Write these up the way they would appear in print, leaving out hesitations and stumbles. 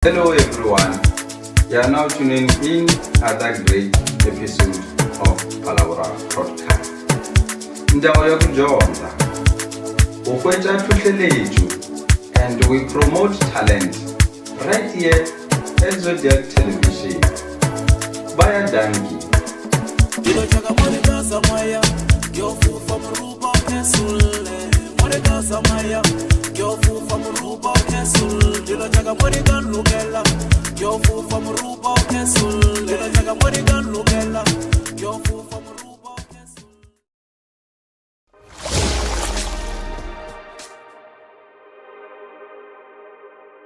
Hello everyone, you are now tuning in another great episode of Phalaborwa podcast. Ndawo yokujonga, ukwetha thuhleleju, and we promote talent right here at Zodiac Television. Baya Danki.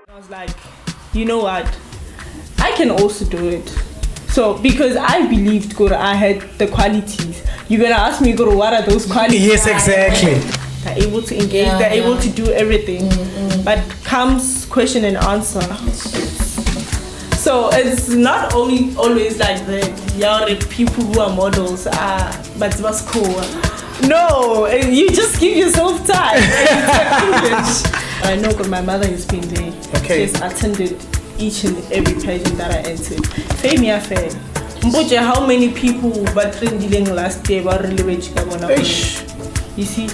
I was like, you know what? I can also do it. So, because I believed, Guru, I had the qualities. You're going to ask me, Guru, what are those qualities? Yes, exactly. They're able to engage, they're able to do everything. But comes question and answer. So, it's not only always like the young people who are models, but it was cool. No, you just give yourself time. I know because my mother has been there. Okay. She's attended each and every pageant that I entered. Fame ya fair. Mboje, how many people were trending last year were really rich? You see?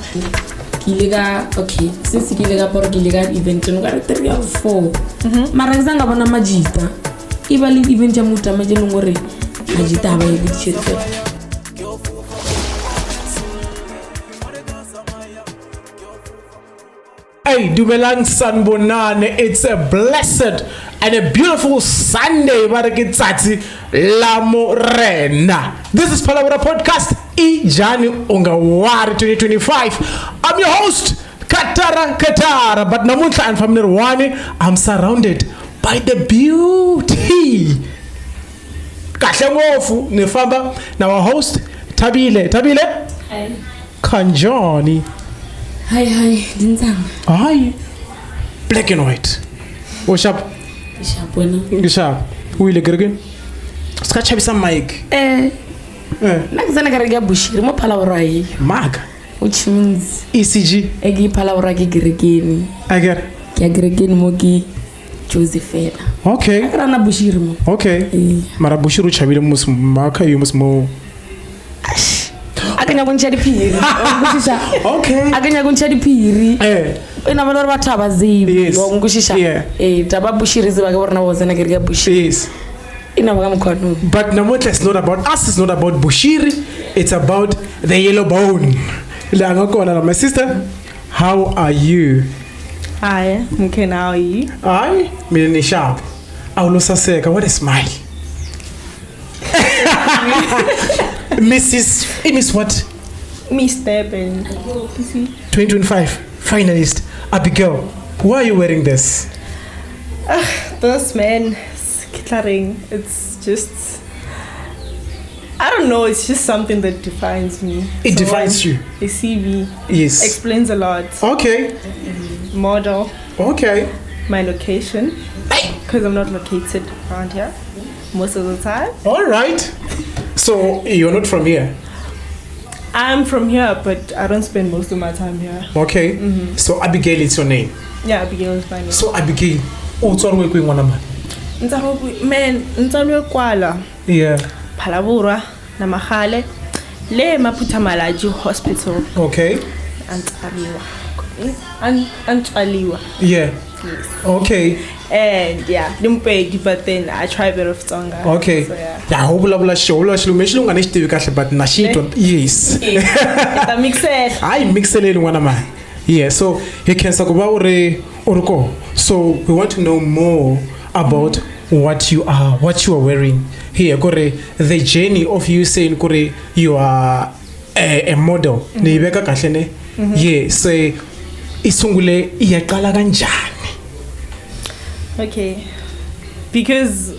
Okay, since Kilega event, you got 3 or 4. Marazanga wana majita. Even event ya muta majenungore. Majita haba yebiti. Hey, Dumelang Sanbonane, it's a blessed and a beautiful Sunday. Barakitsati La Morena. This is Phalaborwa podcast, Ijani Ungawari 2025. I'm your host, Katara. But namunta and Family I'm surrounded by the beauty. Kahlengofu nefamba. Now our host, Tabile. Hi. Kanjani. Hi, Dinzang. Hi. Black and white. What's up? Sharp. Who will again? Scratch have some mic. Nakuzana karega bushiri mo Phalaborwa Mag. Which means ECG. egi Phalaborwa ki gerekeni. Agar. Ki gerekeni mo ki Josephina. Okay. Akarana bushiri mo. Okay. Mara bushiru chabile musmaka yumusmo. Akanya kunchari phiri. Okay. Akanya kunchari phiri. Ina valori vathava zivi ngushisha. Taba bushiri ziva ke borna wozana kerega bushiri. Yes. Ina vaka mkhwanu. But namuhla it's not about us, it's not about bushiri, it's about the yellow bone. La ngakona my sister, how are you? Hi, okay, how are you? Hi, mina ni sharp. Awulosaseka, what a smile. Miss what? Miss Durban. 2025 finalist Abigail. Why are you wearing this? This man is kittering. It's just, I don't know, it's just something that defines me. It defines you. The CV. Yes. Explains a lot. Okay. Model. Okay. My location. Because I'm not located around here most of the time. All right. So you're not from here? I'm from here, but I don't spend most of my time here. Okay. So Abigail is your name? Yeah, Abigail is my name. So Abigail, what's all working one man? Man, ntalwe kwala. Yeah. Phalaborwa na Mahale le Maputamalaji Hospital. Okay. Antaliwa. Yeah. Yes. Okay. And yeah, Limpedi, but then I try a bit of Tonga. Okay. So yeah. Yeah, hobula show shilunga nishti kahle but nashito. Yes. That makes sense. I mix it in one man. Yeah, so you can talk about Uruko. So we want to know more about what you are wearing here. Kore, the journey of you saying kore you are a model. Nibeka kahle ne? Yeah, so isungule iyaqala kanjani? Okay. Because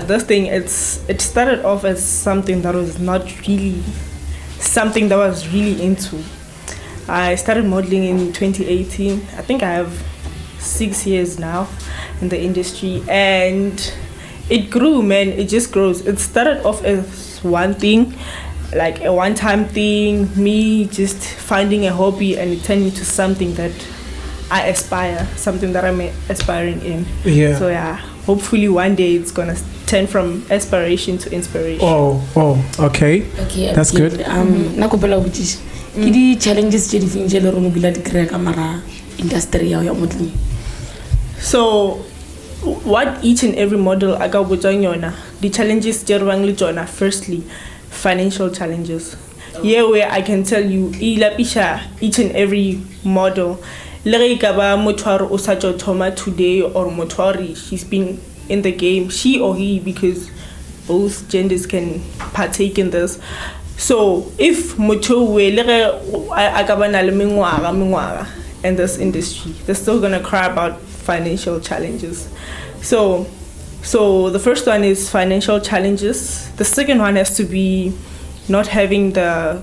this thing it started off as something that was not really something that I was really into. I started modeling in 2018. I think I have 6 years now in the industry, and it grew, man. It just grows. It started off as one thing, like a one-time thing, me just finding a hobby, and it turned into something that I aspire, something that I'm aspiring in. Yeah. So yeah, hopefully one day it's gonna turn from aspiration to inspiration. Oh, okay. Okay, That's good. Na kopela go tshisa. Ke di challenges tse di feng tse le rona bila di kry ka mara industry ya modeling. So what each and every model a ka botsang yona, the challenges tse re bang le tsona, firstly financial challenges. Yeah, where I can tell you ilapisha each and every model le re ka ba motho o sa tlo thoma today or motho she's been in the game, she or he, because both genders can partake in this. So if motho we le re a ka ba na le mengwaga in this industry, they're still gonna cry about financial challenges. So the first one is financial challenges. The second one has to be not having a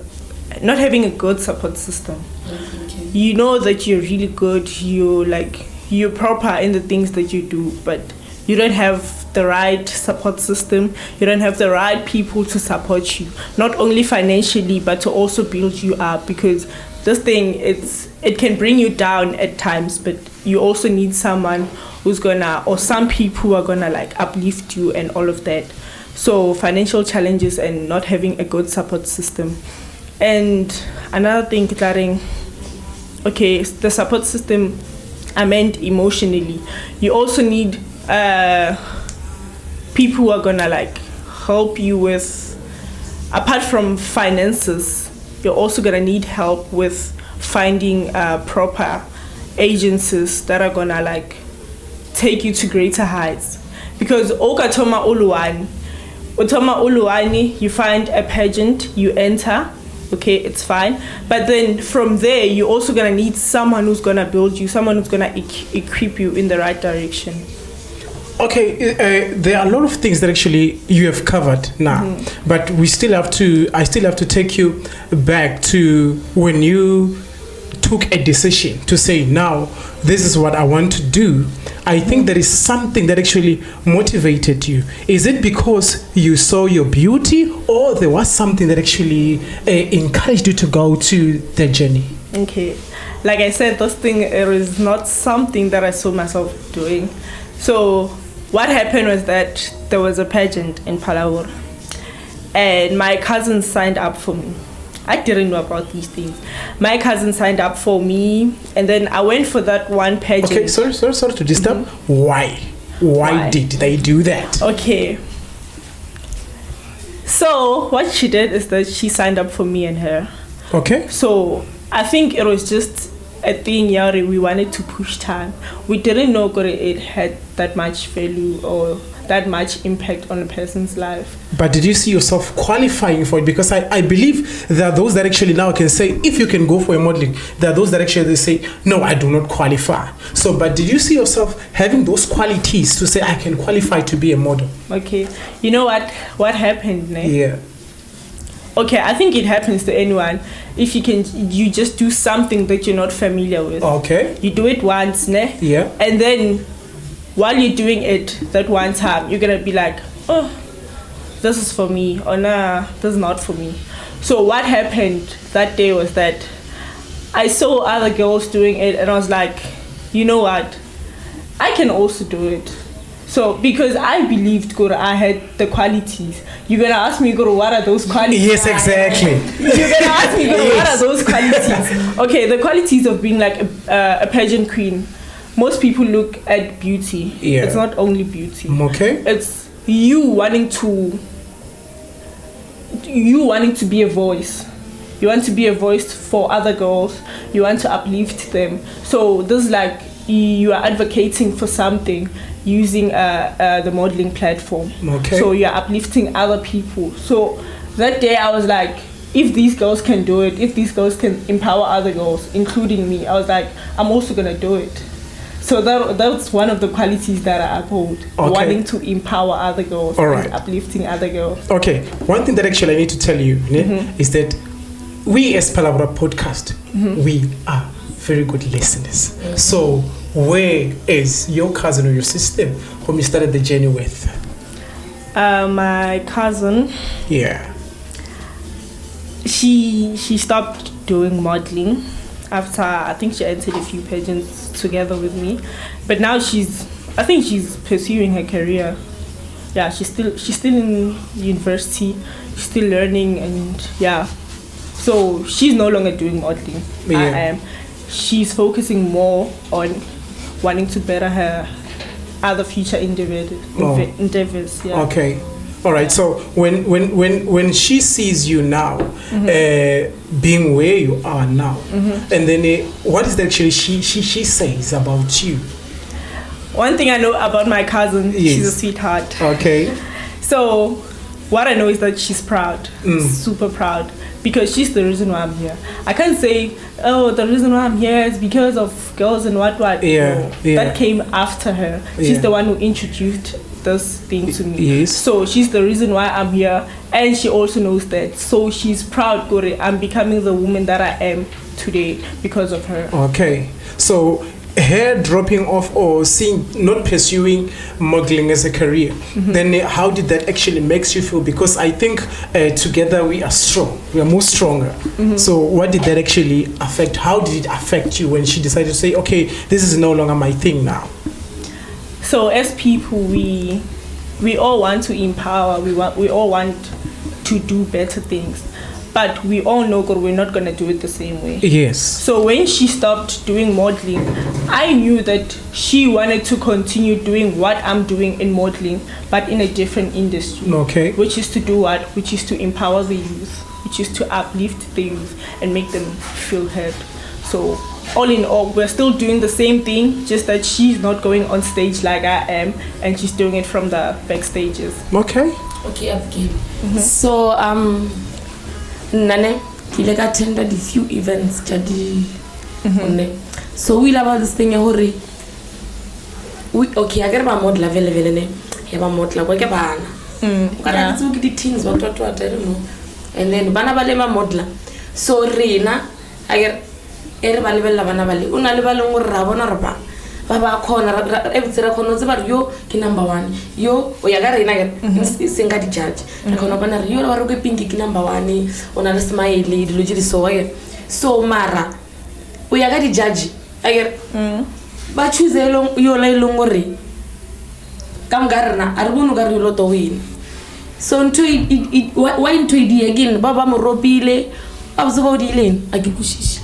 good support system. Okay. You know that you're really good, you're proper in the things that you do, but you don't have the right support system, you don't have the right people to support you, not only financially but to also build you up, because this thing, it can bring you down at times, but you also need someone who's gonna, or some people who are gonna like uplift you and all of that. So financial challenges and not having a good support system. And another thing, okay, the support system, I meant emotionally. You also need people who are gonna like help you with, apart from finances, you're also gonna need help with finding proper agencies that are gonna like take you to greater heights. Because okatoma uluwani, you find a pageant, you enter, okay, it's fine, but then from there you're also gonna need someone who's gonna build you, someone who's gonna equip you in the right direction. Okay, there are a lot of things that actually you have covered now, but I still have to take you back to when you took a decision to say, now this is what I want to do. I think there is something that actually motivated you. Is it because you saw your beauty, or there was something that actually encouraged you to go to the journey? Okay, like I said, this thing is not something that I saw myself doing. So what happened was that there was a pageant in Phalaborwa, and my cousin signed up for me. I didn't know about these things. My cousin signed up for me, and then I went for that one pageant. Okay, sorry to disturb. Why did they do that? Okay. So what she did is that she signed up for me and her. Okay. So I think it was just a thing, Yari, we wanted to push time. We didn't know it had that much value or that much impact on a person's life. But did you see yourself qualifying for it? Because I believe there are those that actually now can say, if you can go for a modeling, there are those that actually they say, no, I do not qualify. So, but did you see yourself having those qualities to say, I can qualify to be a model? Okay. You know what happened, ne? Yeah. Okay, I think it happens to anyone. If you just do something that you're not familiar with. Okay. You do it once, ne? Yeah. And then while you're doing it that one time, you're gonna be like, oh, this is for me, or nah, this is not for me. So what happened that day was that I saw other girls doing it, and I was like, you know what, I can also do it. So because I believed I had the qualities. You're gonna ask me, what are those qualities? Yes, exactly. You're gonna ask me, what are those qualities? Okay, the qualities of being like a pageant queen. Most people look at beauty. Yeah. It's not only beauty. Okay. It's you wanting to be a voice. You want to be a voice for other girls. You want to uplift them. So this is like you are advocating for something using the modeling platform. Okay. So you're uplifting other people. So that day I was like, if these girls can do it, if these girls can empower other girls, including me, I was like, I'm also gonna do it. So that's one of the qualities that I uphold, wanting to empower other girls and uplifting other girls. Okay, one thing that actually I need to tell you is that we as Phalaborwa podcast, we are very good listeners. So where is your cousin or your sister whom you started the journey with? My cousin. Yeah. She stopped doing modeling. after I think she entered a few pageants together with me, but now I think she's pursuing her career. Yeah, she's still in university, she's still learning, and yeah, so she's no longer doing modeling. Yeah. I am. She's focusing more on wanting to better her other future endeavors. Yeah. Okay. All right. So when she sees you now, being where you are now, and then what is that actually she says about you? One thing I know about my cousin, she's a sweetheart. Okay. So what I know is that she's proud, super proud, because she's the reason why I'm here. I can't say, oh, the reason why I'm here is because of girls and what. Yeah, no, yeah. That came after her. She's the one who introduced this thing to me. Yes. So she's the reason why I'm here, and she also knows that. So she's proud, Gore. I'm becoming the woman that I am today because of her. Okay. So her dropping off or not pursuing modeling as a career, then how did that actually makes you feel? Because I think together we are strong, we are more stronger. So what did that actually affect? How did it affect you when she decided to say, okay, this is no longer my thing now? So as people, we all want to empower, we all want to do better things, but we all know that we're not going to do it the same way. Yes. So when she stopped doing modeling, I knew that she wanted to continue doing what I'm doing in modeling, but in a different industry. Okay. Which is to do what? Which is to empower the youth, which is to uplift the youth and make them feel heard. So all in all, we're still doing the same thing, just that she's not going on stage like I am, and she's doing it from the backstages. Okay. Okay, Abigail. So Nane, I attended a few events. So we love this thing. Okay, I get my model level. Have a model like a ban. I took the things what I don't know. And then Banabalema model. So Rena, I get everybody Lavanabali. Unalibalong Rabonarba. Baba corner every corner about yo ki number 1 yo oyagara ina singa di judge akona bana yo la roke pinki ki number 1 ona smile di lojiri so mara oyagara di judge ager ba choose yo la ilongore kam garna arbunu garu lo to win so into it why into it again baba mo ropile abzo di lane agikushisha.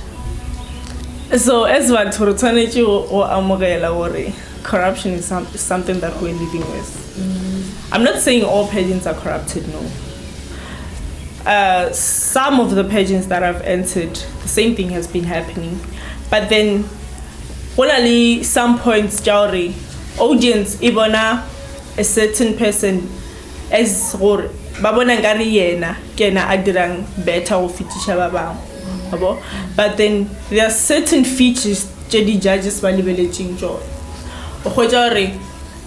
So as what or corruption is something that we're living with. I'm not saying all pageants are corrupted, no. Some of the pageants that I've entered, the same thing has been happening. But then only some points Jauri audience ibona a certain person as or babona ngari yena kena adirang better o fitisha babang. But then there are certain features JD judges valibelating joy.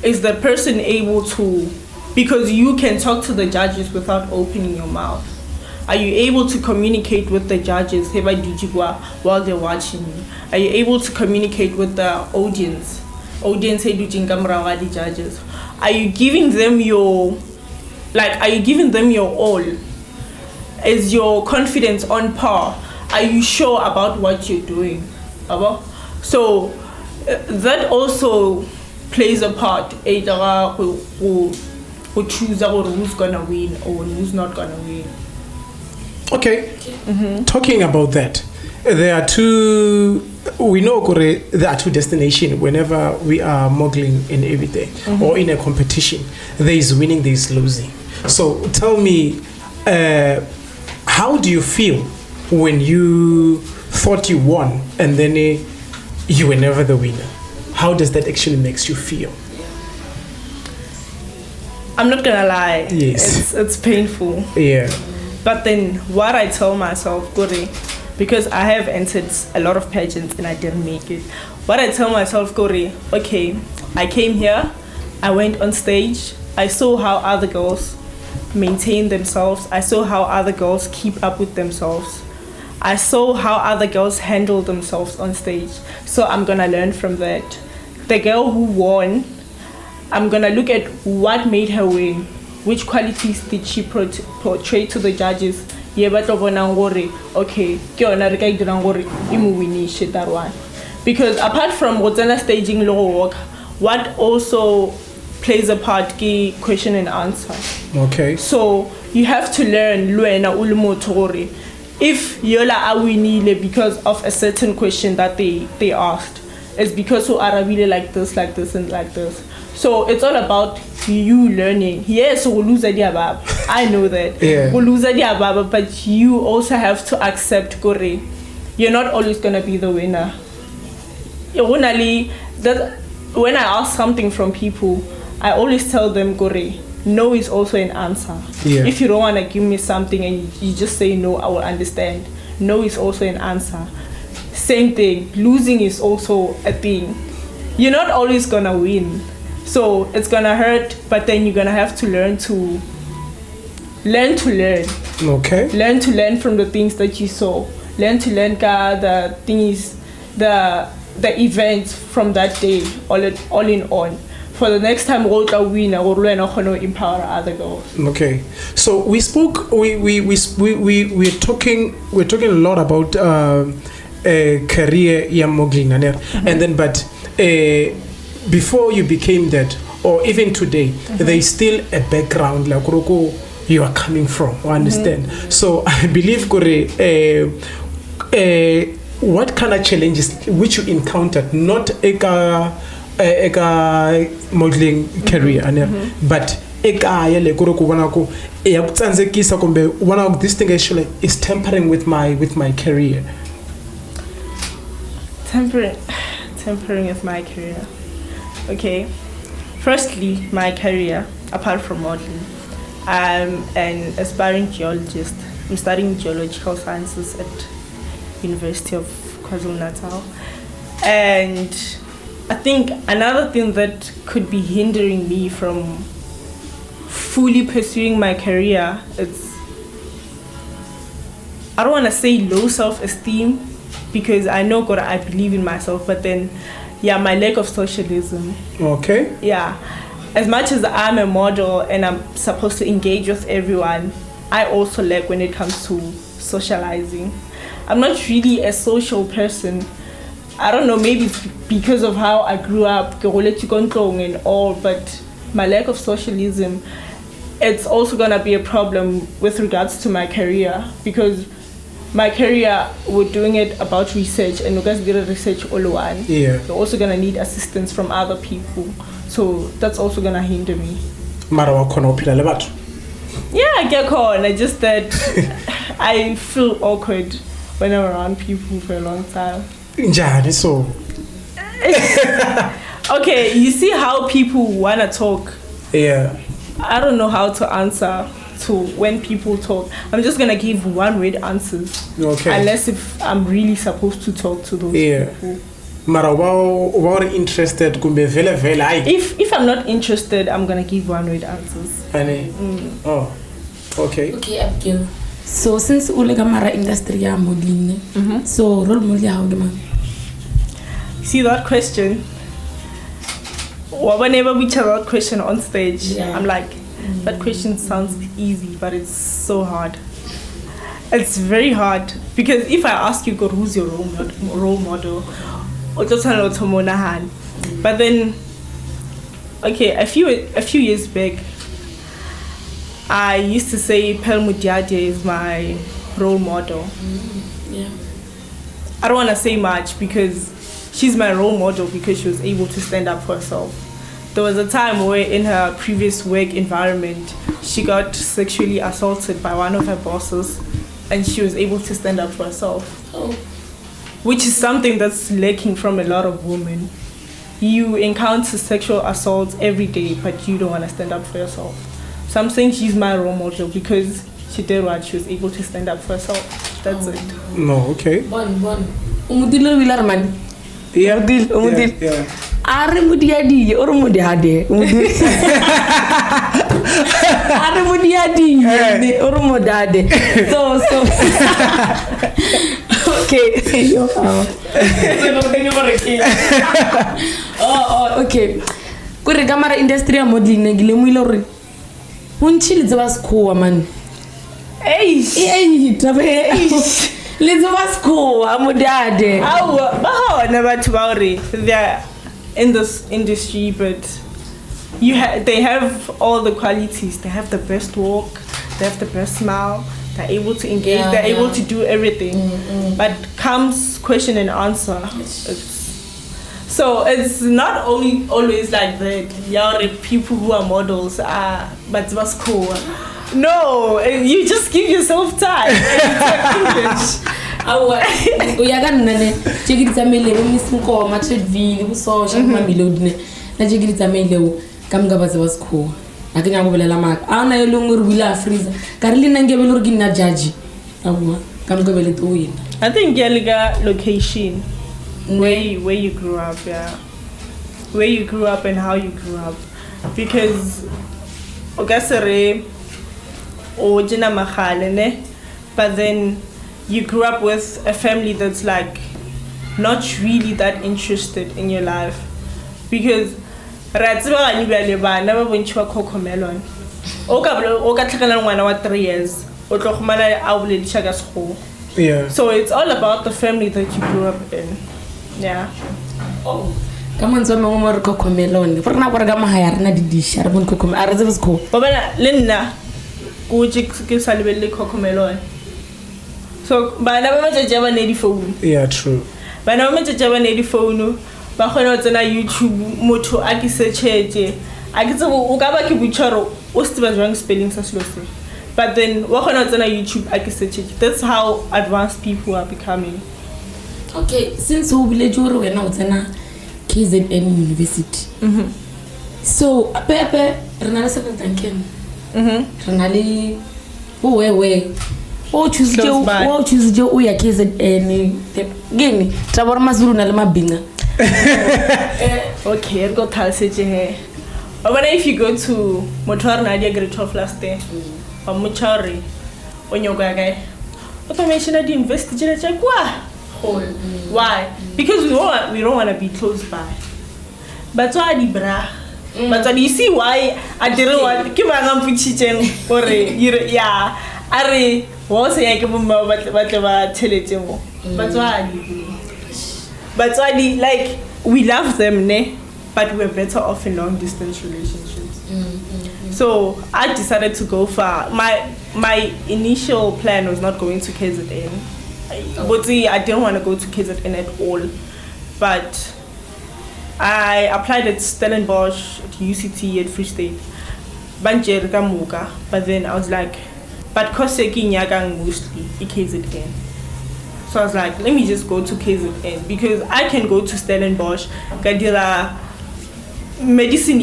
Is the person able to, because you can talk to the judges without opening your mouth. Are you able to communicate with the judges while they're watching you? Are you able to communicate with the audience? Judges. Are you giving them your all? Is your confidence on par? Are you sure about what you're doing? So that also plays a part. Who choose who's gonna win or who's not gonna win. Okay. Talking about that, there are two. We know there are two destinations whenever we are modeling in everything or in a competition. There is winning, there is losing. So tell me, how do you feel when you thought you won and then you were never the winner? How does that actually makes you feel? I'm not gonna lie. Yes. It's painful. Yeah. But then what I tell myself, Gore, because I have entered a lot of pageants and I didn't make it. What I tell myself, Gore, okay, I came here, I went on stage, I saw how other girls maintain themselves, I saw how other girls keep up with themselves. I saw how other girls handle themselves on stage. So I'm gonna learn from that. The girl who won, I'm gonna look at what made her win. Which qualities did she portray to the judges ye ba tlo bona gore okay ke yona re ka dirang gore e mo winishe that one. Because apart from go tsena staging le go walk, what also plays a part ke question and answer. Okay. So you have to learn luena o le motho gore if yola a winile because of a certain question that they asked, it's because who arabile like this and like this. So it's all about you learning. Yes, we lose diababa. I know that. Yeah. We lose diababa, but you also have to accept gore. You're not always gonna be the winner. That when I ask something from people, I always tell them gore. No is also an answer. Yeah. If you don't want to give me something and you just say no, I will understand. No is also an answer. Same thing. Losing is also a thing. You're not always gonna win. So it's gonna hurt, but then you're gonna have to learn. Okay. Learn to learn from the things that you saw. Learn to learn the things, the events from that day, all in all. For the next time we'll win, we'll learn how to empower other girls. Okay. So we're talking a lot about career modeling and then but before you became that, or even today, there's still a background like you are coming from. I understand. So I believe what kind of challenges which you encountered, not a modeling career, but one of these things actually is tampering with my career. Tampering with my career. Okay. Firstly, my career, apart from modeling, I'm an aspiring geologist. I'm studying geological sciences at University of KwaZulu-Natal. And I think another thing that could be hindering me from fully pursuing my career is, I don't want to say low self-esteem, because I know God, I believe in myself, but then, yeah, my lack of socialism. Okay. Yeah. As much as I'm a model and I'm supposed to engage with everyone, I also lack when it comes to socializing. I'm not really a social person. I don't know, maybe it's because of how I grew up, and all, but my lack of socialism, it's also gonna be a problem with regards to my career, because my career, we're doing it about research, and you guys did a research all one. Yeah. You're also gonna need assistance from other people, so that's also gonna hinder me. Yeah, I get caught, and just that I feel awkward when I'm around people for a long time. So okay, you see how people wanna talk. Yeah. I don't know how to answer to when people talk. I'm just gonna give one-word answers. Okay. Unless if I'm really supposed to talk to those people. Mara, wow, interested kumbe vele If I'm not interested, I'm gonna give one-word answers. Oh, okay. Okay, Abigail. So since ulega mara industry ya modeling, so role model how the man? See that question? Whenever we tell that question on stage, I'm like, that question sounds easy, but it's so hard. It's very hard, because if I ask you, God, who's your role model? But then, okay, a few years back, I used to say Phalaborwa is my role model. Yeah. I don't want to say much because she's my role model because she was able to stand up for herself. There was a time where in her previous work environment, she got sexually assaulted by one of her bosses, and she was able to stand up for herself. Oh. Which is something that's lacking from a lot of women. You encounter sexual assaults every day, but you don't want to stand up for yourself. So I'm saying she's my role model because she did what she was able to stand up for herself. That's it. No, okay. One. Umudil wilar man. Yeah. Umudil. Yeah. Are mudiadi or mudiade. Are mudiadi or mudade. So. Okay. Okay. Kuri kamera industry modeling negile muilori. Unchili dzaba skhuwa man. Hey, Let's go school. I'm a dad. They're in this industry, but they have all the qualities. They have the best walk, they have the best smile, they're able to engage, they're able to do everything. But comes question and answer. So it's not only always like that. People who are models but it was cool. No, you just give yourself time. English. I think Yaliga location, where you grew up, where you grew up and how you grew up, because Ogasere Ojina Mahalene, but then you grew up with a family that's like not really that interested in your life, because never went to a cocomelon. Oka 3 years. Yeah. So it's all about the family that you grew up in. Yeah. Oh. Come on, so more cocomelon. For now, we're going to hire na dish. I don't cook. I reserve school. But Linda, go check salively cocomelon. So, but I never met a Java native phone. Yeah, true. But I never met a Java native phone. But when I was on YouTube, moto aki search. I get to Ugaba Kibucharo, Ostiba's wrong spellings as slowly. But then, what when I was on YouTube, I can search it. That's how advanced people are becoming. Okay, since we village we're now at KZN University. So, Pepe, Renala second tanken. Renali, choose Joe, we are KZN. Again, Travar Mazuru Nalama Binga. Okay, I've got Talsage. But if you go to Motor Nadia grade 12 last day, or Muchari, on your guy, automation at the investigation. Why? Because we don't want to be close by. But why the bra? But you see why I didn't want to keep on pitching or yeah. I was a whatever tell it. But why like we love them, ne? But we're better off in long distance relationships. So I decided to go far. My initial plan was not going to KZN. But I didn't want to go to KZN at all. But I applied at Stellenbosch, at UCT, at Free State. But then I was like, but Koseki Nyagang mostly KZN. So I was like, let me just go to KZN because I can go to Stellenbosch, Gadira medicine,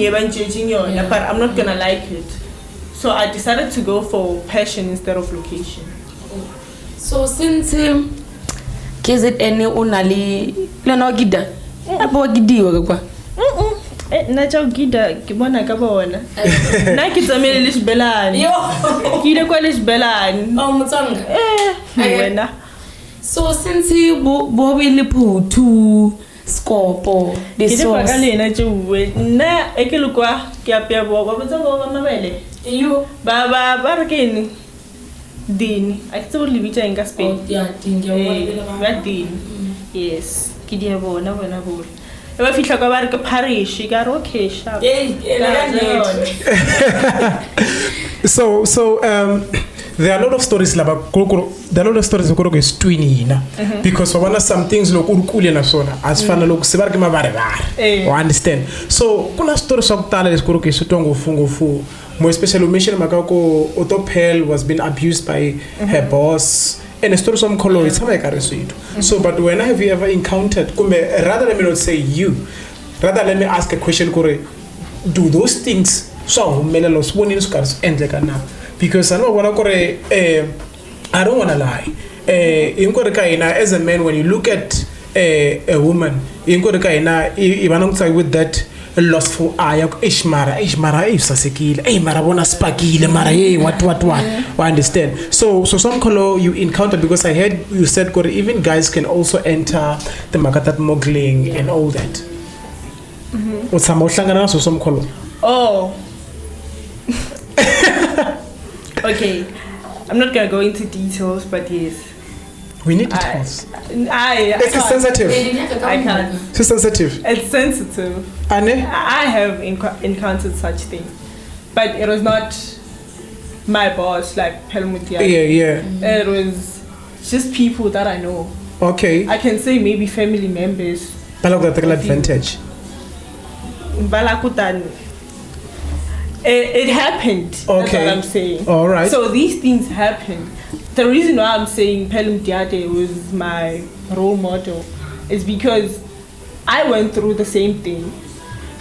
but I'm not gonna like it. So I decided to go for passion instead of location. So since KZN unali lena gida abo gidiwa kwa nacha gida kibona kabona na kitsamele lisibelani yo kile kwa lisibelani mutsanga wena. So since bo be le phutu scopo the source na tjuwe na ekelukwa ke apia bo ba botsa go mabele yo ba re kene dini akitso libitsa enka Spain ya dinge ba dini yes ke dia bona bona bona ba fihla ka ba re ke parish ka ro kesha so there are a lot of stories about there are a lot of stories about is twinina because one some things look urukule na sona as fana look se ba ke mabare you understand so kuna stories sokutala lesikuru ke sutongo fungo more especially mention makako Otopel was being abused by her boss and a story some color it's so but when have you ever encountered rather let me not say you rather let me ask a question kore do those things so melelo sibonile scars endleka na because I don't want to lie. As a man, when you look at a woman, with that lustful eye, Ishmara, Marabona Spakile, Mara, what. I understand. So some color you encounter because I heard you said even guys can also enter the Magatat modeling and all that. What's some color? Oh. Okay, I'm not gonna go into details, but yes. We need details. It's sensitive. I can't. It's sensitive. It's sensitive. I have encountered such things, but it was not my boss, like Pelmutia. Yeah. It was just people that I know. Okay. I can say maybe family members. Advantage. It happened. Okay. That's what I'm saying. All right. So these things happen. The reason why I'm saying Pelum Diate was my role model is because I went through the same thing.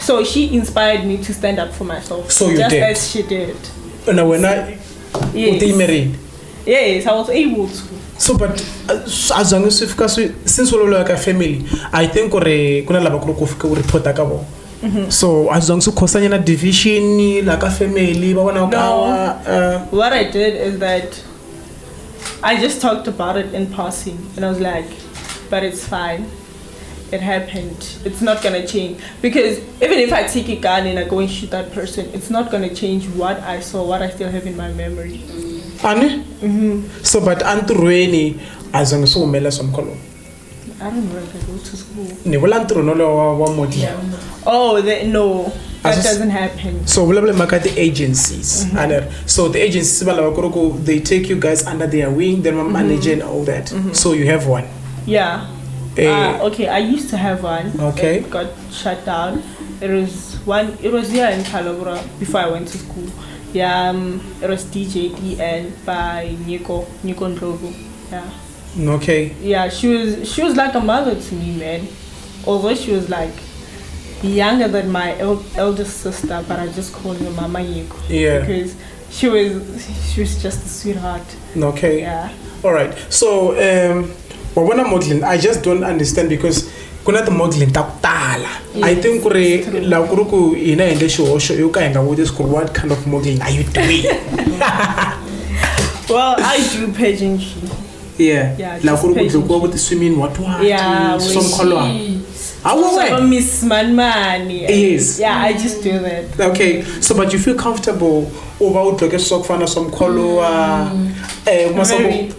So she inspired me to stand up for myself. So you just did? As she did. No, when Yes. married. Yes, I was able to. So, but as long as since we're like a family, I think we're gonna have a report. So, as long as you cross a division, like a family, what I did is that I just talked about it in passing, and I was like, but it's fine. It happened. It's not gonna change, because even if I take a gun and I go and shoot that person, it's not gonna change what I saw, what I still have in my memory. So, but Antureni, as long as you mela some color. I don't know if I go to school. Oh, no, that doesn't happen. So we'll look at the agencies, and so the agencies they take you guys under their wing, then manage and all that. So you have one. Yeah. Okay, I used to have one. Okay. It got shut down. It was here in Phalaborwa before I went to school. Yeah, it was DJDN by Nico Ndlovu. Yeah. Okay. Yeah, she was like a mother to me, man. Although she was like younger than my eldest sister, but I just call her Mama Nico. Yeah. Because she was just a sweetheart. Okay. Yeah. All right. So but when I'm modeling, I just don't understand, because kuna the modeling takutala. I think la kuruku ina ende show you kind of what kind of modeling are you doing? Well, I do pageantry. Yeah. La kuruku go with the swimming what? Yeah, some color. Miss Manmani. Yes. Yeah, I just do that. Okay. So, but you feel comfortable over like a sock fan or some color?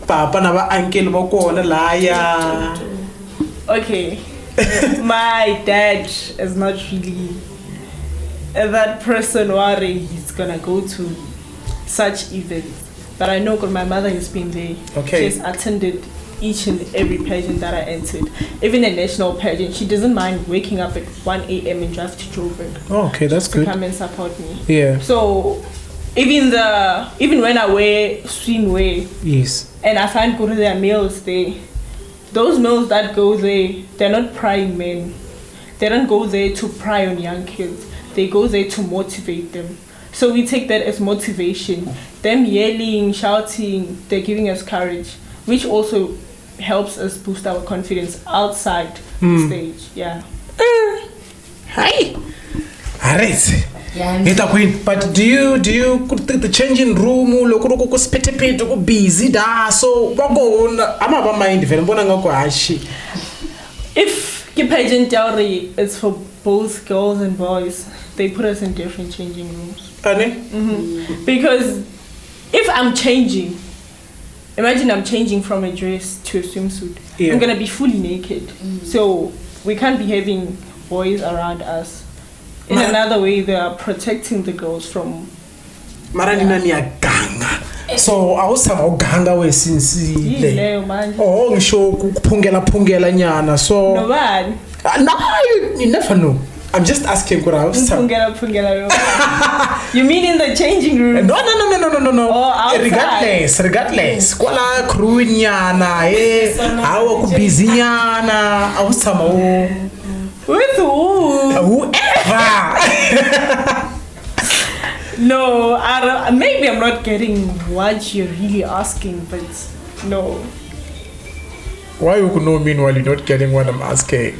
Papa na uncle boko na laya. Okay. My dad is not really that person worry he's gonna go to such events. But I know because my mother has been there. Okay. She's attended each and every pageant that I entered. Even a national pageant, she doesn't mind waking up at 1 a.m. and drive to Joburg. Oh, okay, that's good. To come and support me. Yeah. So even when I wear swimwear, yes, and I find good there are males there, those males that go there, they're not prying men. They don't go there to pry on young kids. They go there to motivate them. So we take that as motivation. Them yelling, shouting, they're giving us courage, which also helps us boost our confidence outside the stage. Yeah. Hi. Alright. But do you the changing room lokuruku spetepete ku busy da so bakona amaba mind vele mbona ngakho hashi. If the pageant dowry is for both girls and boys, they put us in different changing rooms. Because if I'm changing, imagine I'm changing from a dress to a swimsuit. Yeah. I'm gonna be fully naked. So we can't be having boys around us. In another way, they are protecting the girls from. So I was about ganga we since oh ngisho kuphungela nyana so no man. No, you never know. I'm just asking what I was saying. You mean in the changing room? No. Oh, Regardless. Kwala crew nyana awo ku busy nyana awusama with who? Whoever. No, maybe I'm not getting what you're really asking, but no. Why you could not mean while you're not getting what I'm asking?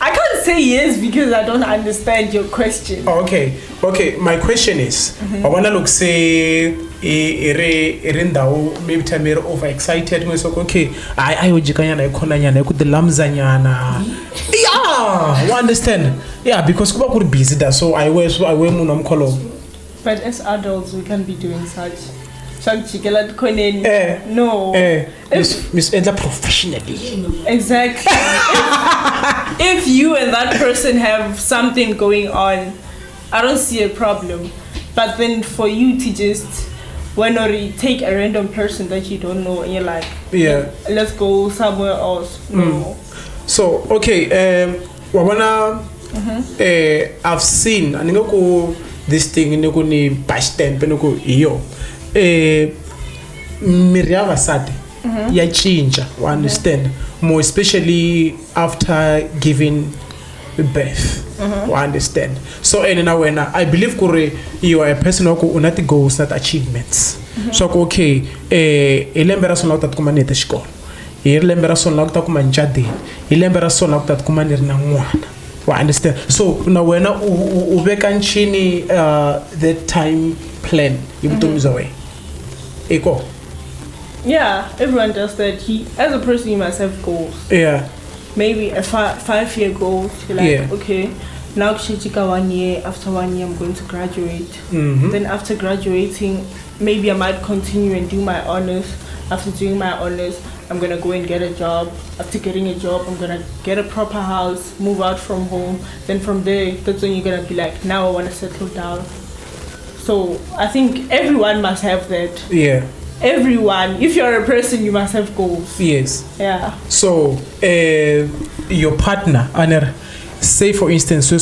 I can't say yes because I don't understand your question. Okay. My question is, I wanna look say maybe time you're overexcited. Okay, I ujikanya ikona nyana ikudilamza nyana. Yeah, you understand? Yeah, because kuba kuri busy da so I wear munam color. But as adults, we can't be doing such. No. Miss Enda professionally. Exactly. if you and that person have something going on, I don't see a problem. But then for you to just take a random person that you don't know and you're like, let's go somewhere else. No. So okay, I've seen this thing ni bashtent penoko iyo miriava sade ya chinja, understand, more especially after giving birth, understand. So and now when I believe you are a person who unati goals, not achievements. So okay, elembera sona utat kumaneta shikolo, elembera sona utat kumanjadi, elembera sona utat kumanirna ngwana. I understand. So now when ubeka nchini the time plan ibutumiza way. Eko. Yeah, everyone does that. As a person, you must have goals. Yeah. Maybe a 5-year goal. You're like, okay, now Shichika 1 year. After 1 year, I'm going to graduate. Then after graduating, maybe I might continue and do my honors. After doing my honors, I'm gonna go and get a job. After getting a job, I'm gonna get a proper house, move out from home. Then from there, that's when you're gonna be like, now I wanna settle down. So I think everyone must have that. Yeah. Everyone. If you're a person, you must have goals. Yes. Yeah. So your partner, say for instance, so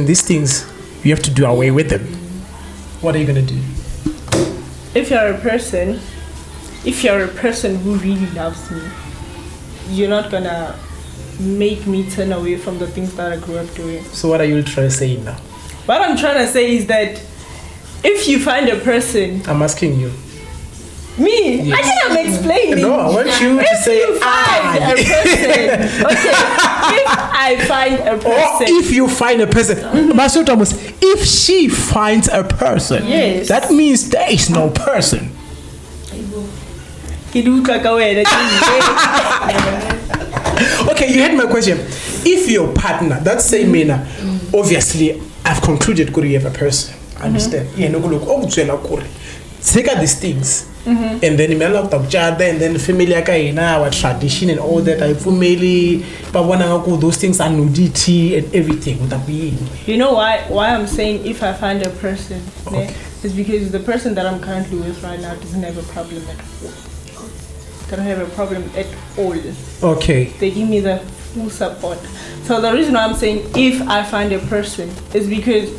these things, you have to do away with them. What are you gonna do? If you're a person who really loves me, you're not gonna make me turn away from the things that I grew up doing. So what are you trying to say now? What I'm trying to say is that if you find a person... I'm asking you. Me? Yes. I think I'm explaining. No, I want you to say if I find a person. Or if you find a person. Thomas, if she finds a person, yes, that means there is no person. Okay, you heard my question. If your partner, that's say Mena, obviously I've concluded you have a person. Understand? Take out these things. And then and then family our tradition and all that. I family, but when I go, those things are nudity and everything. You know why I'm saying if I find a person, okay, is because the person that I'm currently with right now doesn't have a problem at all. They don't have a problem at all. Okay. They give me the full support. So the reason why I'm saying if I find a person is because,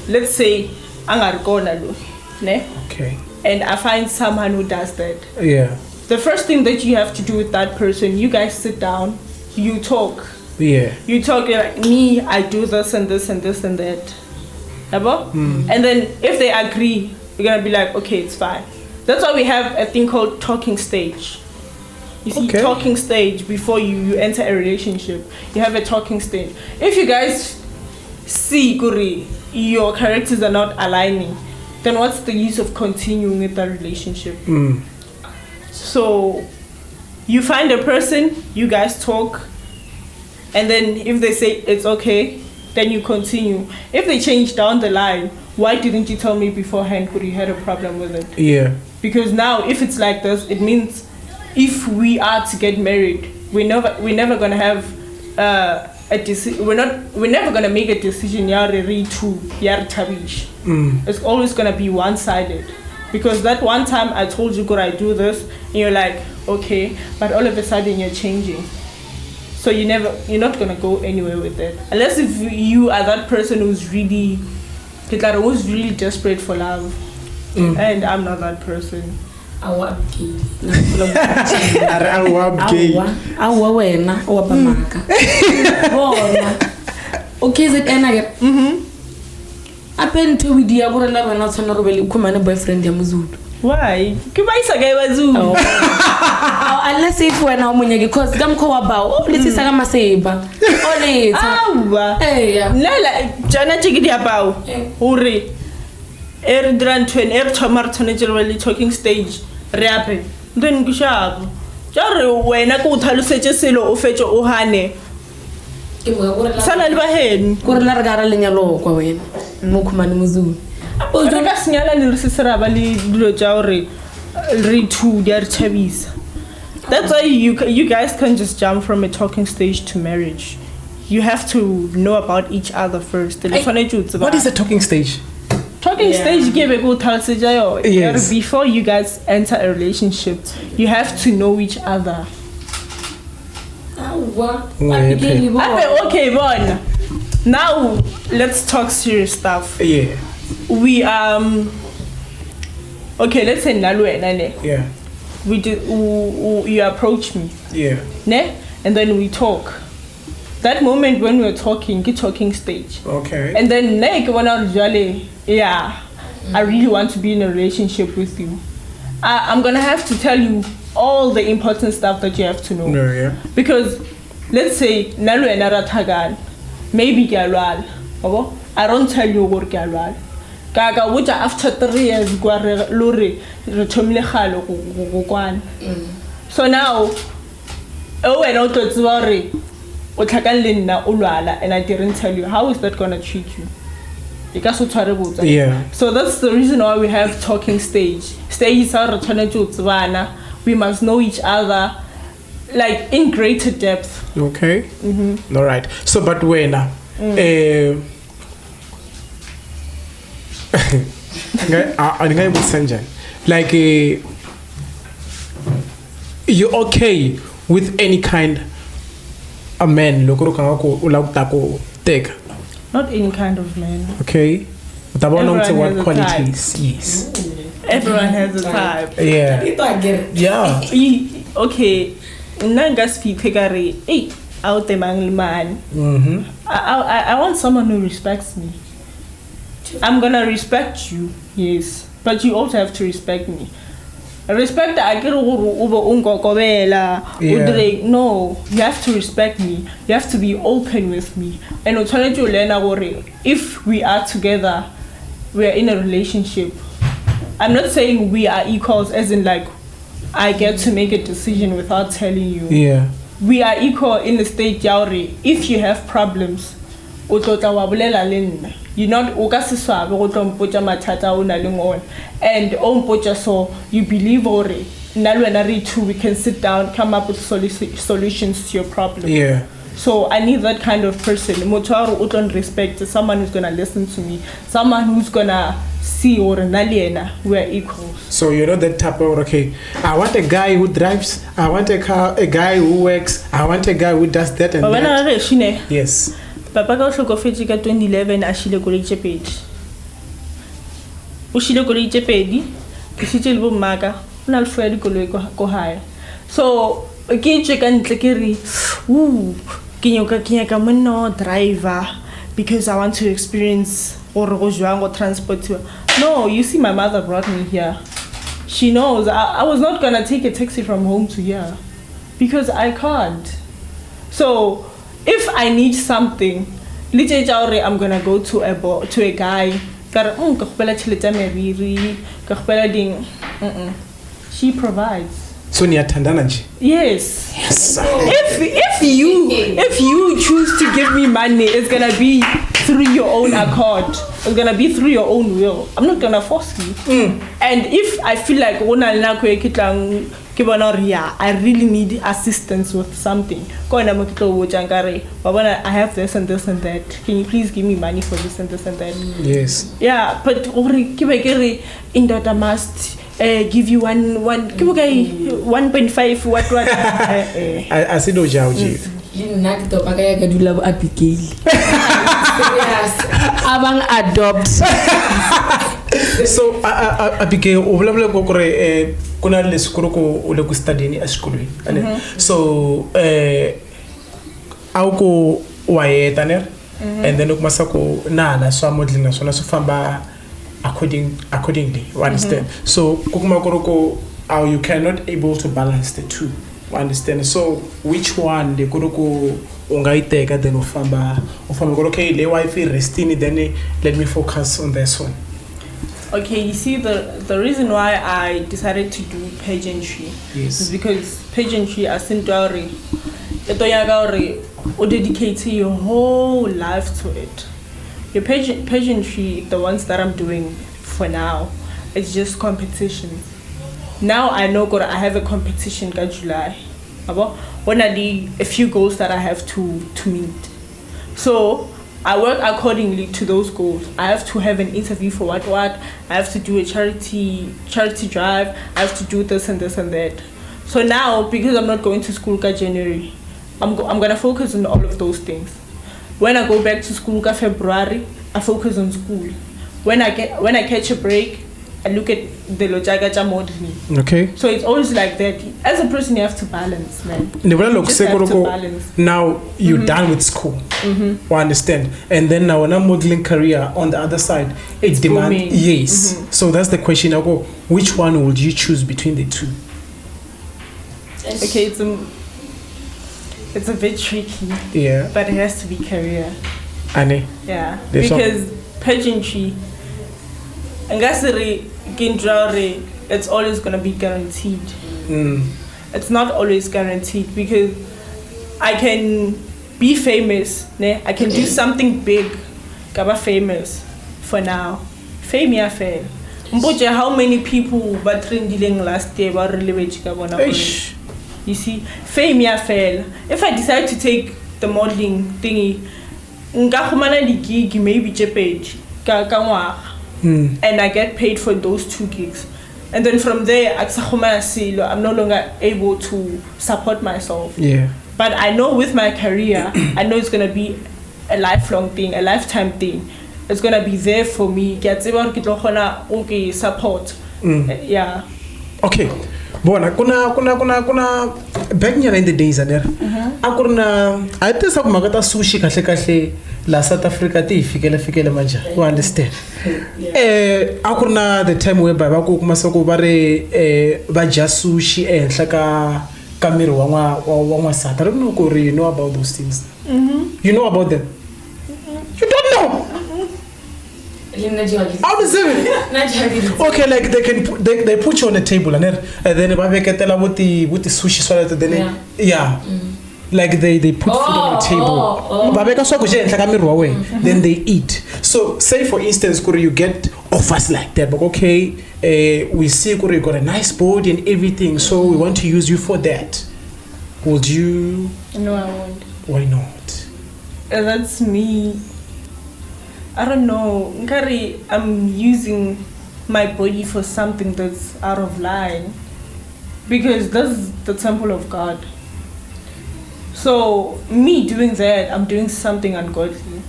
let's say, okay, and I find someone who does that. Yeah. The first thing that you have to do with that person, you guys sit down, you talk. Yeah. You talk like, me, I do this and this and this and that. And then if they agree, you're gonna be like, okay, it's fine. That's why we have a thing called talking stage. You see, talking stage before you enter a relationship. You have a talking stage. If you guys see, your characters are not aligning, then what's the use of continuing with that relationship? So you find a person, you guys talk, and then if they say it's okay, then you continue. If they change down the line, why didn't you tell me beforehand? Could you had a problem with it? Yeah. Because now if it's like this, it means if we are to get married, we're never gonna have a decision. We're never gonna make a decision. It's always gonna be one-sided, because that one time I told you, could I do this, and you're like, okay, but all of a sudden you're changing. So you're not gonna go anywhere with it, unless if you are that person who's really desperate for love, and I'm not that person. Okay, is it happen to we dear go na bana tsana go be le khumane boyfriend ya mozulu. Why? Ke ba isa ga bazulu. Unless if when I munyeke because ka mkho wa bao letsi sa ka maseba. O letsa. Awa. Lela jana tshiki dia bao. Hore er dran twen er thomar tshwanetse talking stage re ape. Then kushabo. Jare wena ko tlhalosetse selo o fetse o hane. Sana le ba heno. Kore la re gara lenyalo kwa wena. Mo khumane mozulu. O re ka senyala le re se seraba le dilo tsa hore re two di a re thabisa. That's why you guys can't just jump from a talking stage to marriage. You have to know about each other first. What is a talking stage? Talking stage give a good Yes. Before you guys enter a relationship, you have to know each other. Okay, Bon. Now let's talk serious stuff. Yeah. We okay, let's say Nalwe. Yeah. You approach me. Yeah. Ne? And then we talk. That moment when we're talking, get talking stage. Okay. And then I really want to be in a relationship with you. I'm gonna have to tell you all the important stuff that you have to know. No, yeah. Because let's say Nalu and Naratagan, maybe Galwal. I don't tell you what Galwal. Gaga which after 3 years so now and I didn't tell you. How is that gonna treat you? Yeah. So that's the reason why we have talking stage. We must know each other like in greater depth. Okay. Mm-hmm. All right. So but when like you're okay with any kind of man take? Not any kind of man. Okay. But I want to know what qualities. Yes. Everyone has a type. Yeah. Yeah. Okay. Nangas pigare. Hey, out the man. I want someone who respects me. I'm gonna respect you, yes, but you also have to respect me. Respect no, you have to respect me. You have to be open with me. And if we are together, we are in a relationship. I'm not saying we are equals as in like I get to make a decision without telling you. Yeah. We are equal in the state yauri. If you have problems, you're not and so you believe we can sit down, come up with solutions to your problem. Yeah. So I need that kind of person. Respect someone who's gonna listen to me, someone who's gonna see we're equals. So you're not that type of okay. I want a guy who drives. I want a guy who works. I want a guy who does that and that. Yes. Papa ka hlokofetse ka 2011 a shile koloi tse pedi. O shile koloi tse pedi, ke sitse le bo mmaka, ona le fwa dikoloi ko hae. So ke tse ka ntle ke re, ke nyoka monna driver because I want to experience or go jwang go transport. No, you see my mother brought me here. She knows I was not going to take a taxi from home to here because I can't. So if I need something, I'm gonna go to a guy. She provides. So Yes. Yes. If you choose to give me money, it's gonna be through your own accord. It's gonna be through your own will. I'm not gonna force you. And if I feel like I really need assistance with something, I have this and this and that. Can you please give me money for this and this and that? Yes. Yeah, but in that I must give you 1.5 what I see no Jauji. Abigail. Abang adopt. So Abigail, kuna le sekolo ko o le go studying a sekolong ane so auko wa yeta ne and then ukumasa ko nana so modeling so na so famba accordingly you understand so kukuma koroko you cannot able to balance the two you understand so which one the koroko ungaiteka then ufamba okay le wife resting then let me focus on this one. Okay, you see the reason why I decided to do pageantry is because pageantry as in dowry or dedicate your whole life to it. Your pageantry, the ones that I'm doing for now, it's just competition. Now I know I have a competition in July. When I need a few goals that I have to meet. So I work accordingly to those goals. I have to have an interview for what. I have to do a charity drive. I have to do this and this and that. So now, because I'm not going to school in January, I'm gonna focus on all of those things. When I go back to school in February, I focus on school. When I catch a break, I look at the lojaga modeling. Okay. So it's always like that. As a person, you have to balance, man. You just have to balance. Now you're done with school. I understand. And then now when I'm modeling career on the other side, it demands. Yes. So that's the question. I go, which one would you choose between the two? Okay, it's a bit tricky. Yeah. But it has to be career. Annie. Yeah. Because pageantry, it's always gonna be guaranteed. It's not always guaranteed because I can be famous. I can do something big, gaba famous for now. Fame ya fail. How many people were trending last year were really you see, fame ya fail. If I decide to take the modeling thingy, the gig maybe page and I get paid for those 2 gigs. And then from there, I'm no longer able to support myself. Yeah. But I know with my career, I know it's going to be a lifelong thing, a lifetime thing. It's going to be there for me. Okay, support. Yeah. Okay. Bona kuna back in the days there. I think some magata sushi kahle la South Africa ti fikele manja. You understand? Akurna the time whereby ba ku kuma soko ba re ba ja sushi enhla ka kamiri wa South. I don't know if you know about those things. You know about them? You don't know? How does it? Okay, like they put you on a table and then with the sushi swallow then like they put food on the table. Then they eat. So say for instance, you get offers like that, but okay, we see you got a nice body and everything, so we want to use you for that. Would you? No, I won't. Why not? That's me. I don't know. I'm using my body for something that's out of line. Because that's the temple of God. So, me doing that, I'm doing something ungodly.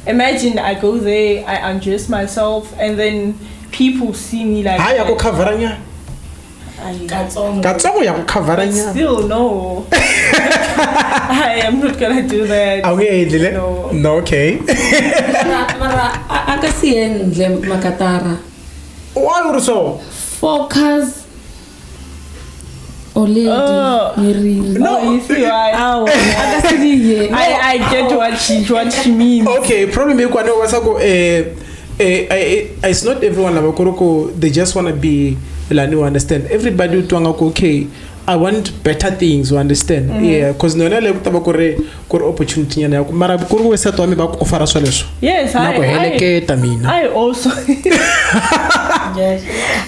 Imagine I go there, I undress myself, and then people see me like... I still, no. I am not gonna do that. No, okay. Why would so? Focus. Lady, no, you see why? I get what she means. Okay, probably it's not everyone they just want to be you understand. Everybody okay, I want better things, you understand. Yeah, because no opportunity yes, I also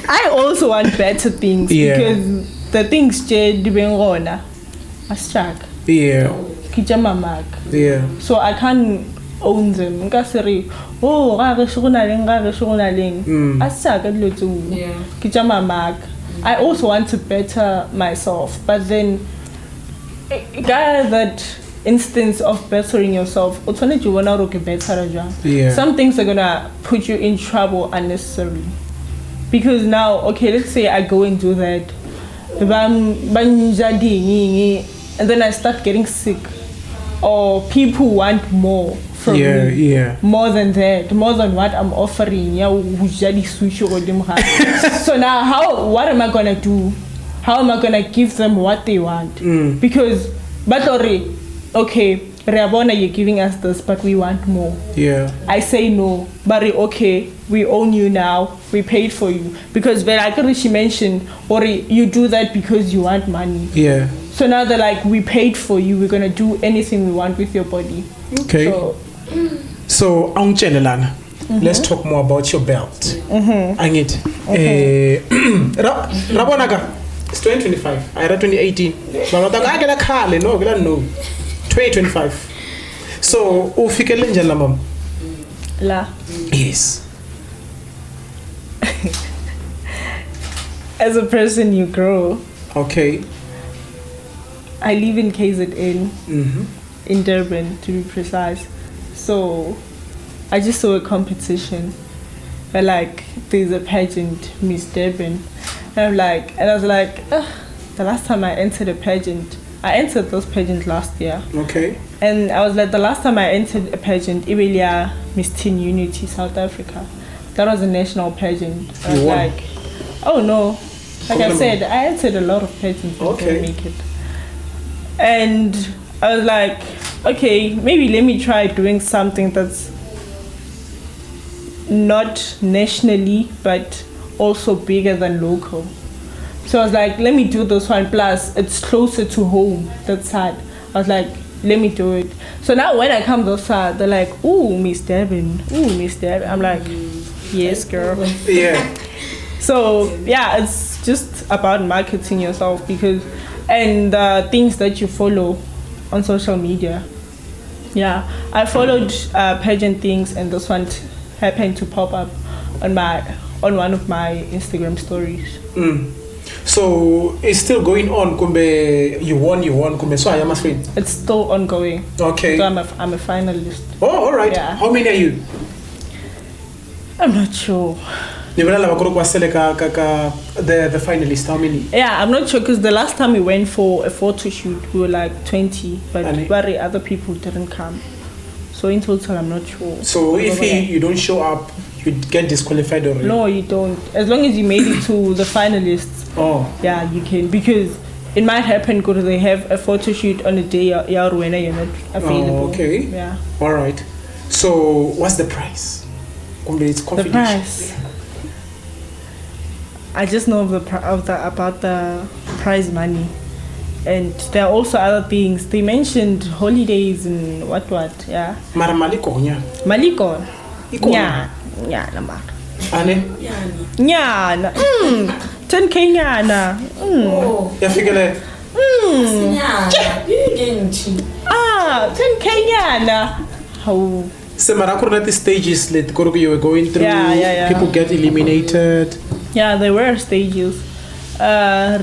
I also want better things because the things are stuck. Yeah. So I can't own them. I also want to better myself, but then that instance of bettering yourself, some things are gonna put you in trouble unnecessarily. Because now, okay, let's say I go and do that, and then I start getting sick, or people want more from me, more than that, more than what I'm offering. So now, what am I gonna do? How am I gonna give them what they want? Because, okay, Rabona, you're giving us this, but we want more. Yeah. I say no, but okay, we own you now. We paid for you because she mentioned, or you do that because you want money. Yeah. So now they're like, we paid for you, we're gonna do anything we want with your body. Okay. So let's talk more about your belt. Angit. Rabonaka. It's 2025. I read 2018. But I get a car. No, 2025. So, ufikele njala mom. La. Yes. As a person, you grow. Okay. I live in KZN, in Durban, to be precise. So, I just saw a competition. Where, like, there's a pageant, Miss Durban. And I was like, the last time I entered a pageant, I entered those pageants last year. Okay. And I was like, the last time I entered a pageant, Ibelia Miss Teen Unity, South Africa. That was a national pageant. I was like, oh no. Like I said, I entered a lot of pageants and didn't make it. And I was like, okay, maybe let me try doing something that's not nationally, but also bigger than local. So I was like, let me do this one. Plus, it's closer to home, that side. I was like, let me do it. So now when I come this side, they're like, ooh, Miss Durban. Ooh, Miss Durban. I'm like, yes, girl. Yeah. So, yeah, it's just about marketing yourself and things that you follow on social media. Yeah, I followed pageant things, and this one happened to pop up on one of my Instagram stories. So it's still going on. Kumbe you won. Kumbe so I am afraid. It's still ongoing. Okay. So I'm a finalist. Oh, all right. Yeah. How many are you? I'm not sure. The finalists, how many? Yeah, I'm not sure because the last time we went for a photo shoot, we were like 20, but very other people didn't come. So in total, I'm not sure. So if you don't show up, you get disqualified already? No, you don't. As long as you made it to the finalists, yeah, you can. Because it might happen because they have a photo shoot on a day when you're not available. Okay. Yeah. All right. So what's the price? It's confidential. The price. I just know about the prize money, and there are also other things. They mentioned holidays and what, yeah. Mara maliko. Maliko. Yeah, na mara. Ane? Nyana. 10K nyana. Yafikele. 10K nyana. How? So the stages that you were going through, yeah. people get eliminated. Yeah, there were stages. And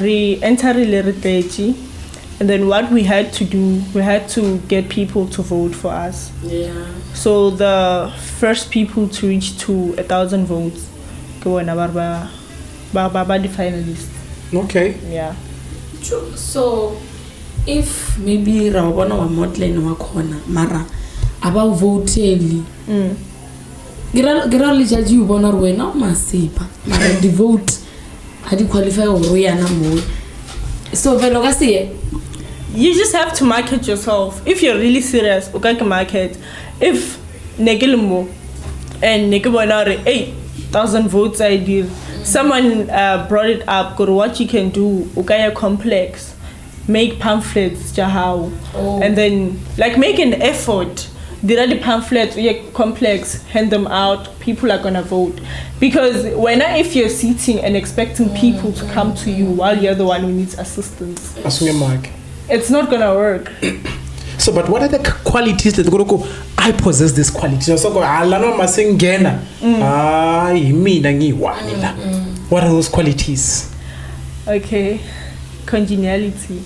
then what we had to do, we had to get people to vote for us. Yeah. So the first people to reach to 1,000 votes go on the finalists. Okay. Yeah. So if maybe Rabona wa Motlen wa kona mara about voting. Gira le judge you bona rwena masipa mara the vote had qualify or yana mo. So velo ka se you just have to market yourself. If you're really serious, you can market. If negilmo and negibonare 8,000 votes ideal. Someone brought it up. Go what you can do. Ukaya complex, make pamphlets, jahau, and then like make an effort. There are the pamphlets, complex, hand them out. People are gonna vote because if you're sitting and expecting people to come to you while you're the one who needs assistance, it's not gonna work. So, but what are the qualities that go? I possess this quality. So, what are those qualities? Okay, congeniality.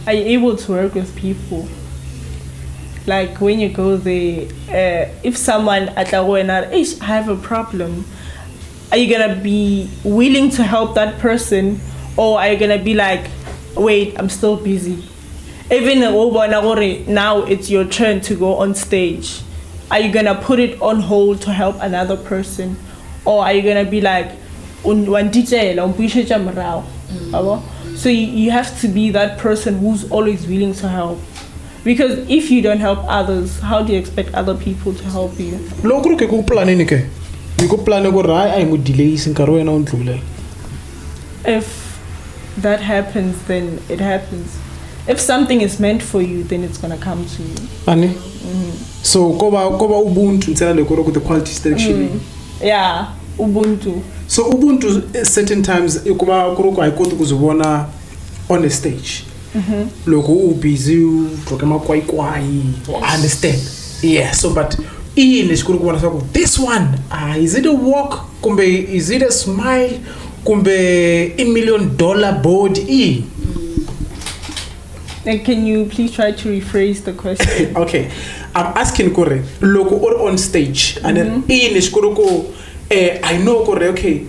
Are you able to work with people? Like when you go there, if someone at I have a problem, are you gonna be willing to help that person, or are you gonna be like, wait, I'm still busy? Even now it's your turn to go on stage. Are you gonna put it on hold to help another person, or are you gonna be like, so you have to be that person who's always willing to help. Because if you don't help others, how do you expect other people to help you? If that happens, then it happens. If something is meant for you, then it's gonna come to you. Ani? So koba ubuntu ntsela lekoro ku the qualities that actually. Yeah, ubuntu. So ubuntu certain times kuba kuroko ayikoti kuzibona on the stage. Loko u busy ukama kwai understand. Yeah, so but in is kuroko wana this one is it a walk kumbe is it a smile kumbe $1 million board And can you please try to rephrase the question? Okay, I'm asking kore loko or on stage and then in is kuroko I know kore okay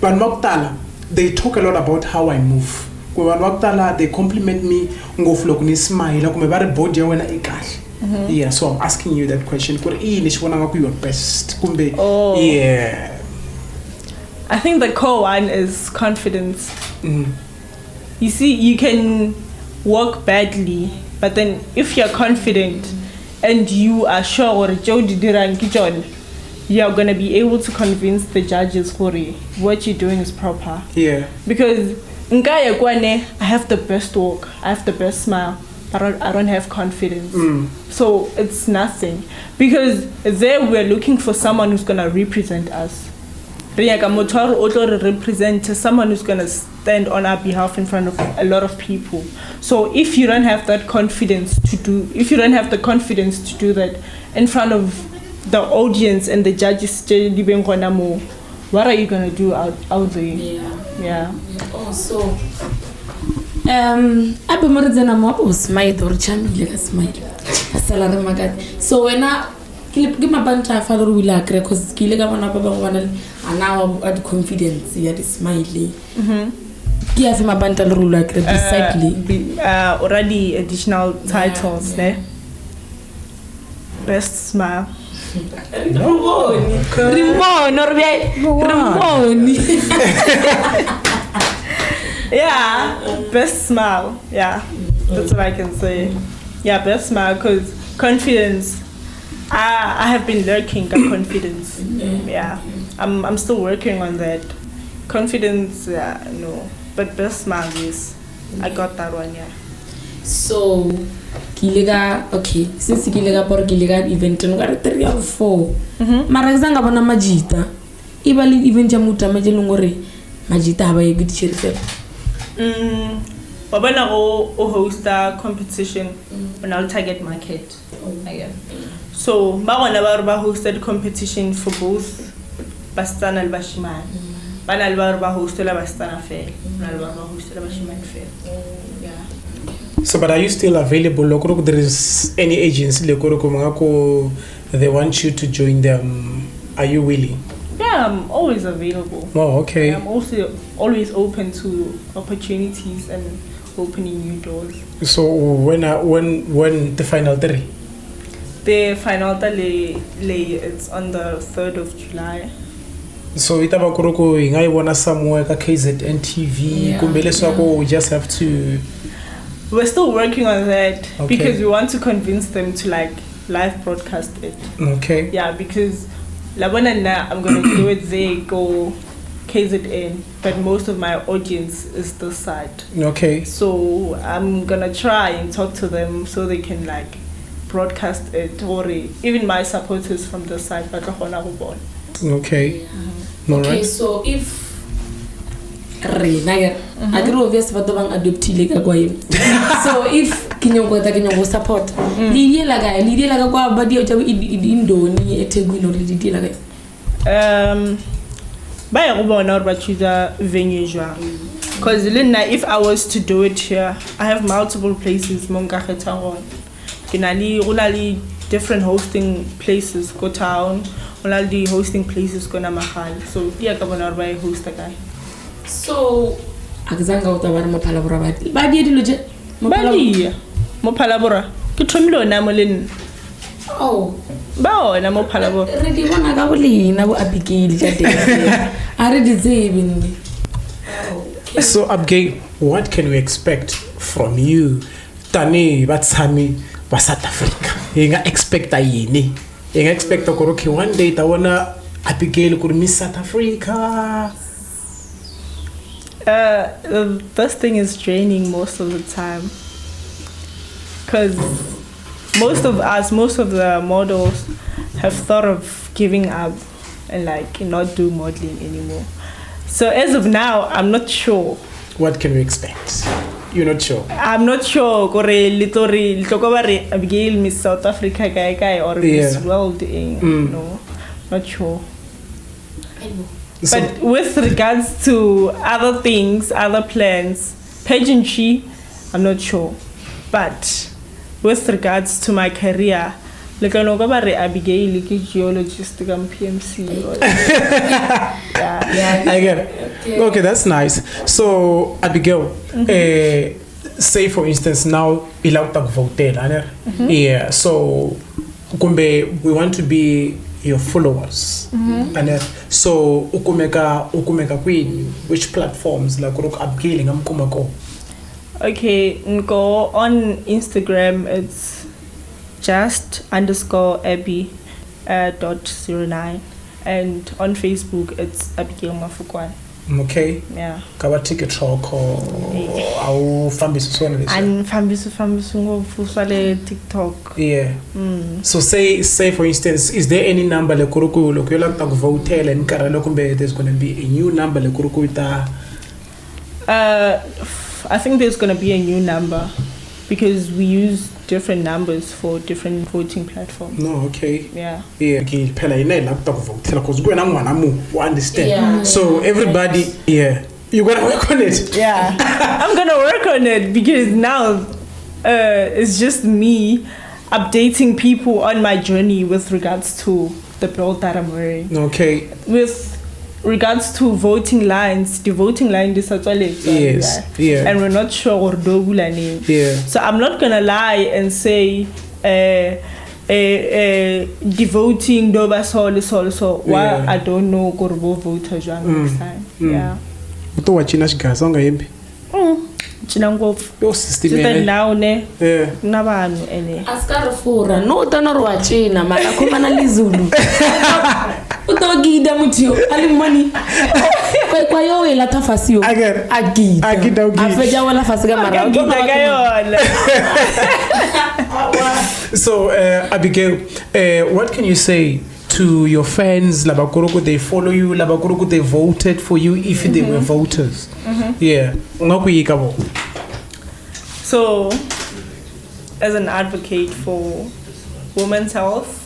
but maktala they talk a lot about how I move. They compliment me ngoflo kuni smile kumbe bare body ya wena ikahle. Yeah, so I'm asking you that question. Kore in is wona ngakho your best kumbe yeah. I think the core one is confidence. You see, you can work badly, but then if you're confident and you are sure or you're gonna be able to convince the judges what you're doing is proper. Yeah. Because I have the best walk, I have the best smile, but I don't have confidence. So it's nothing. Because there we're looking for someone who's gonna represent us. Represent someone who's gonna stand on our behalf in front of a lot of people. So if you don't have that confidence to do that in front of the audience and the judges, what are you gonna do out there? Yeah. Also, Abe Morizana Mo smile or chamile smile. So when I give my banta Phalaborwa because Kilega Wanapa and now add confidence, yeah, the smiley. Give him a banta rule beside already additional titles there. Best smile. Yeah, best smile. Yeah, that's what I can say. Yeah, best smile because confidence. I have been lurking at confidence. Yeah, I'm still working on that. Confidence, no, but best smile is. I got that one. Yeah. So, Kilega, okay, since Kilega por Kilega event, no got 3 or 4. Marazanga bana majita. Ibali event jamuta majelungore. Majita haba ye good chirfe. Wabana o host a competition on our target market. Again. So, Bawana hosted competition for both Bastana and Bashiman. Banalbarba hosted a Bastana fair. Banalbarba hosted a Bashiman fair. Yeah. So, but are you still available? Lokoroko, there is any agency Lokoroko Mangako they want you to join them? Are you willing? Yeah, I'm always available. Oh, okay. I'm also always open to opportunities and opening new doors. So when the final 3? The final it's on the 3rd of July. So itaba kuroko ingai wanna somewhere ka KZN TV kumbele swako we just have to. We're still working on that because we want to convince them to like live broadcast it. Okay. Yeah, because Labana I'm gonna do it there, go KZN, but most of my audience is this side. Okay. So I'm gonna try and talk to them so they can like broadcast it, or even my supporters from this side. Okay. Okay, so if I agree obvious but the one adopted so if Kinyongo support Lydia Laga go body indo ni etegwino Lydia Laga by a venue because if I was to do it here, I have multiple places Kinali different hosting places go town the hosting places go mahal so yeah by host a guy so akazanga utawara mo Phalaborwa badi diloje mo Phalaborwa ke thomilo na moleng ba ona mo Phalaborwa re di bona ka bolena bo Abigail jade are di zebini. So Abigail, what can we expect from you tani batsami ba South Africa? Inga expect yini? Inga expect okay one day ta wona Abigail could miss South Africa. This thing is draining most of the time. Because most of the models have thought of giving up and like not do modeling anymore. So as of now, I'm not sure. What can we expect? You're not sure? I'm not sure. Abigail, Miss South Africa, guy, or Miss World. No, not sure. But with regards to other things, other plans, pageantry, I'm not sure. But with regards to my career, like I know Abigail, like geologist, PMC. Yeah. I get it. Okay, that's nice. So Abigail, say for instance now ilauta vote, yeah. So kumbe we want to be your followers, and so ukumeka queen, which platforms like Abigail ngamkumako? Okay, go on Instagram. It's just_Abby.09, and on Facebook it's Abigail Mafukwan. Okay. Yeah. Kawa TikTok or fambisu and fambisu TikTok. Yeah. So say for instance, is there any number le kuruku lokuyela vote and karalo kumbe there's going to be a new number le kuruku ita? I think there's going to be a new number because we use different numbers for different voting platforms. No, okay. Yeah. Yeah. Okay. Pela ina laptop vote. Because go na mwana mu understand. Yeah. So everybody, yeah. You're gonna work on it. Yeah. I'm gonna work on it because now it's just me updating people on my journey with regards to the belt that I'm wearing. Okay. With regards to voting lines, the voting line is actually yes, yeah, and we're not sure or name. Yeah. So I'm not gonna lie and say the voting so why I don't know Gorbo voter next time. Yeah. Uto wachina shigaza ngayembe. Yo system now ne. Yeah. Nabanu ene. Askarufura no tanoro wachina mara kumana lizulu. Utogida mutio alimani kwa yo ela tafasio agida afeja wala fasiga mara agida gayola. So Abigail, what can you say to your fans? Labakuruku, they follow you. Labakuruku, they voted for you if they were voters. Yeah. So, as an advocate for women's health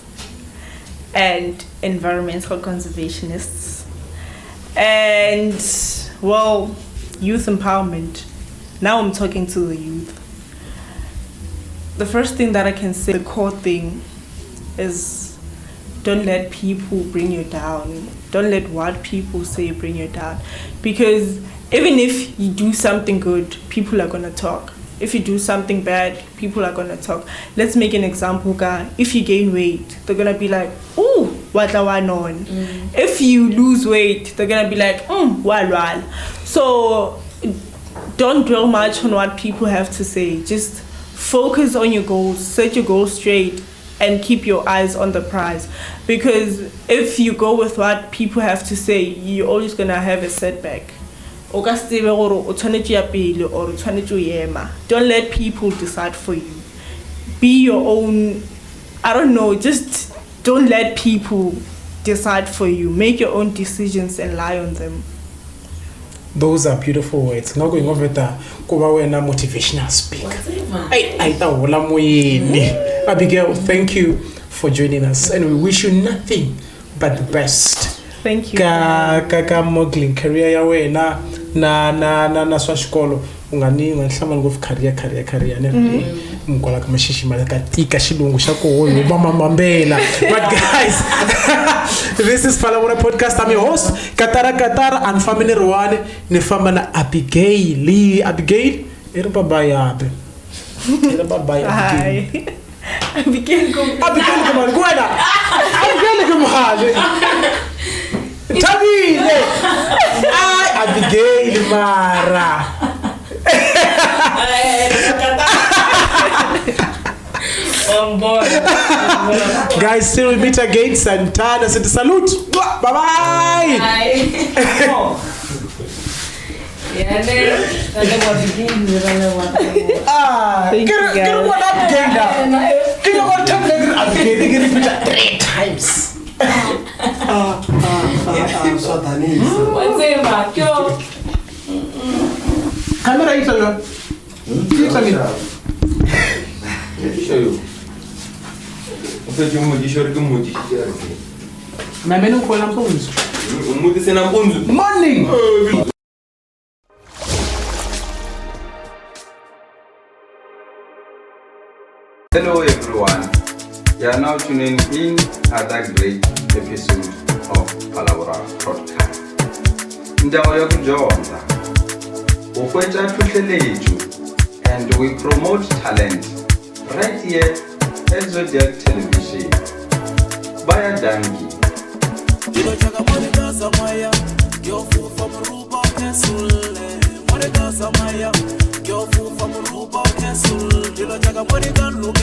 and environmental conservationists and youth empowerment, now I'm talking to the youth. The first thing that I can say, the core thing is don't let people bring you down. Don't let what people say bring you down, because even if you do something good, people are gonna talk. If you do something bad, people are gonna talk. Let's make an example, guy. If you gain weight, they're gonna be like, "Ooh, what going on?" If you lose weight, they're gonna be like, "Well." So don't dwell much on what people have to say. Just focus on your goals, set your goals straight, and keep your eyes on the prize. Because if you go with what people have to say, you're always gonna have a setback. Don't let people decide for you. Be your own, just don't let people decide for you. Make your own decisions and lie on them. Those are beautiful words. Now going over the motivational speaker. Abigail, thank you for joining us, and we wish you nothing but the best. Thank you. Kaka modeling career yawe na swashkolo ungani ngihlama ngof career ne mgola kama shishima katika shilungu shako hoyo mama mambela. But guys, this is Phalaborwa podcast. I'm your host Katara and family Rwanda ne fama na Abigail era baba ya Abigail Tabile. Abigail Mara. Guys, till we meet again. Santana, salute. Bye bye. Yeah, then what begins with Thank you, guys. What Abigail now? Can you go tell me Abigail? They can repeat that 3 times. So Danise. What's it about? Yo. Camera is on. Show you. Ufethu umuthi shori kumuthi. Mama no khona mpunzi. Umuthi sena mpunzi. Morning. Hello everyone. You are now tuning in another great episode of Phalaborwa podcast. Ndawo yokujonga. Ukwetha thuhleleju and we promote talent right here at Zodiac Television. Baya dangi. Monica Samaya, your fool from Ruba Castle, Dilajaga Monica, look